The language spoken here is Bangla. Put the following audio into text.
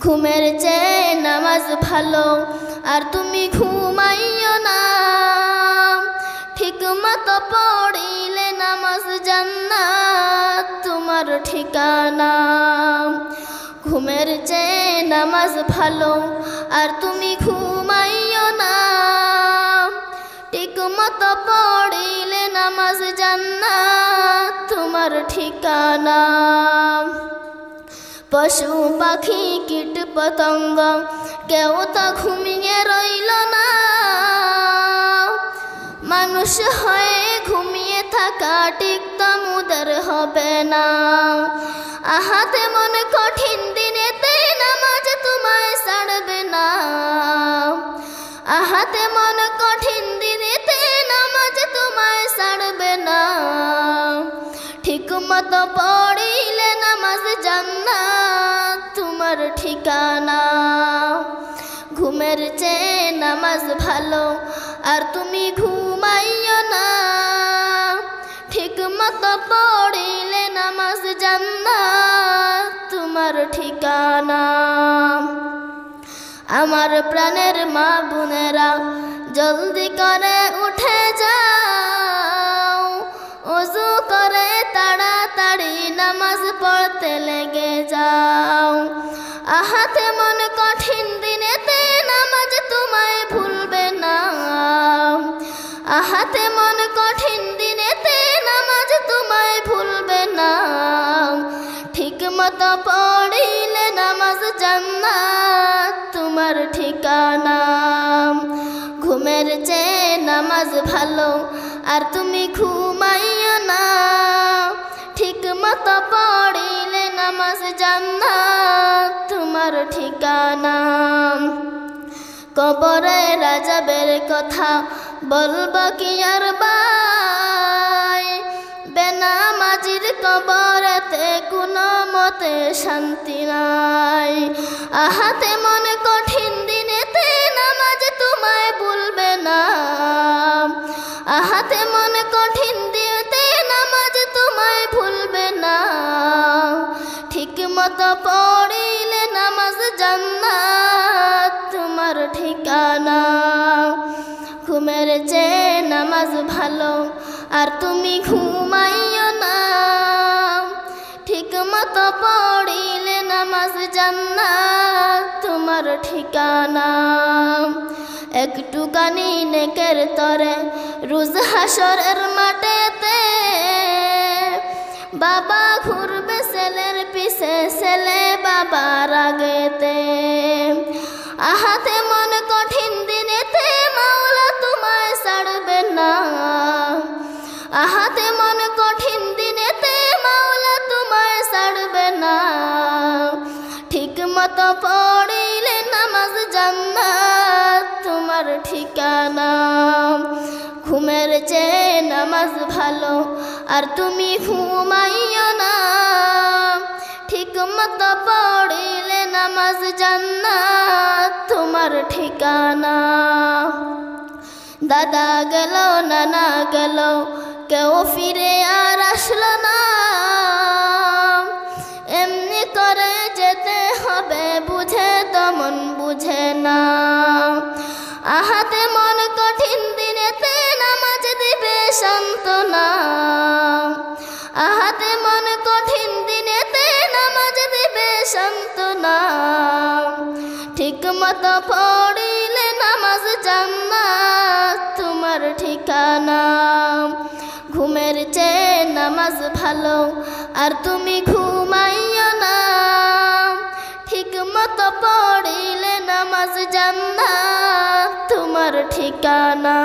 ঘুমের চেয়ে নামাজ ভালো, আর তুমি ঘুমাইও না। ঠিক মতো পড়িলে নামাজ জান্নাত তোমার ঠিকানা। ঘুমের চেয়ে নামাজ ভালো, আর তুমি ঘুমাইও না। ঠিক মতো পড়িলে নামাজ জান্নাত তোমার ঠিকানা। পশু পাখি কীট পতঙ্গ কেউ তো ঘুমিয়ে রইল না। মানুষ হয়ে ঘুমিয়ে থাকা ঠিক তামুদের হবে না। আহাতে মন কঠিন দিনেতে নামাজ তোমায় ছাড়বে না। আহাতে মন কঠিন দিনেতে নামাজ তোমায় ছাড়বে না। ঠিক মতো পড়িলে নামাজ জান্নাত তোমার ঠিকানা। ঘুমের চেয়ে নামাজ ভালো, আর তুমি ঘুমাইও না। ঠিক মতো পড়িলে নামাজ জান্নাত তোমার ঠিকানা। আমার প্রাণের মা বোনেরা, জলদি করে উঠে যাও। ওযু করে তাড়াতাড়ি নামাজ পড়তে লেগে যাও। আহাতে মন কঠিন দিনেতে নামাজ তোমায় ভুলবে না। আহাতে মন কঠিন দিনেতে নামাজ তোমায় ভুলবে না। ঠিক মতো পড়িলে নামাজ জান্নাত তোমার ঠিকানা। ঘুমের চেয়ে নামাজ ভালো, আর তুমি ঘুমাইও না। ঠিক মতো পড়িলে নামাজ জান্নাত তোমার ঠিকানা। কবরে রাজাবের কথা বলবো কি আর ভাই? বেনামাজির কবরেতে কোনো মতে শান্তি নাই। আহাতে মন কঠিন দিনেতে নামাজ তোমায় ভুলবে না। আহাতে মন কঠিন দিনেতে নামাজ তোমায় ভুলবে না। ঠিক মতো পড়িলে নামাজ জান্নাত তোমার ঠিকানা। ঘুমের চেয়ে নামাজ ভালো, আর তুমি ঘুমাইও না। ঠিক মতো পড়িলে নামাজ জান্নাত তোমার ঠিকানা। একটুখানি নেকের তরে রোজ হাসরের মাঠেতে বাবা ঘুরবে ছেলের পিছে, ছেলে বাবার আগেতে। আহাতে মন কঠিন দিনেতে মাওলা তোমায় ছাড়বে না। আহাতে মন কঠিন দিনেতে মাওলা তোমায় ছাড়বে না। ঠিক মতো পড়িলে নামাজ জান্নাত তোমার ঠিকানা। ঘুমের চেয়ে নামাজ ভালো, আর তুমি ঘুমাইও না। ঠিক মতো পড়িলে নামাজ জান্নাত তোমার ঠিকানা। দাদা গেল নানা গেল, কেউ ফিরে আর আসলো না। এমনি করে যেতে হবে বুঝে তো মন বুঝে না। আহাতে মন কঠিন দিনেতে নামাজ দিবে সান্ত্বনা। আহাতে মন কঠিন দিনেতে নামাজ দিবে সান্ত্বনা। ঠিক মতো পড়িলে নামাজ জান্নাত তোমার ঠিকানা। ঘুমের চেয়ে নামাজ ভালো, আর তুমি ঘুমাইও না। ঠিক মতো পড়িলে নামাজ জান্নাত তোমার ঠিকানা।